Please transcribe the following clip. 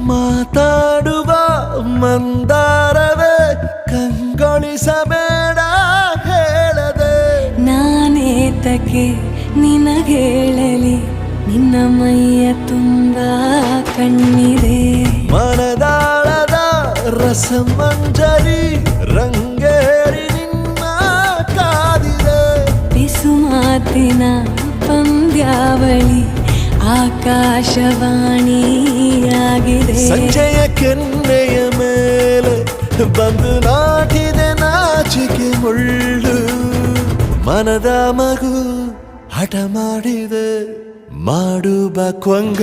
ಮಾತಾಡುವ ಮಂದಾರವೇ ಕಂಗೊಳಿಸಬೇಡ ಹೇಳದೆ ನಾನೇತಕ್ಕೆ ನಿನಗೇಳಲಿ ನಿನ್ನ ಮೈಯ ತುಂಬ ಕಣ್ಣಿದೆ ಮನದಾಳದ ರಸಮಂಜರಿ ರಂಗೇರಿ ನಿನ್ನ ಕಾದಿದೆ ಬಿಸು ಮಾತಿನ ಪಂದ್ಯಾವಳಿ ಆಕಾಶವಾಣಿಯಾಗಿದೆ ಸಂಜೆಯ ಕೆನ್ನೆಯ ಮೇಲೆ ಬಂದು ನಾಟಿದೆ ನಾಚಿಕೆ ಮುಳ್ಳು ಮನದ ಮಗು ಹಠ ಮಾಡಿದೆ ಮಾಡುವ ಕೊಂಗ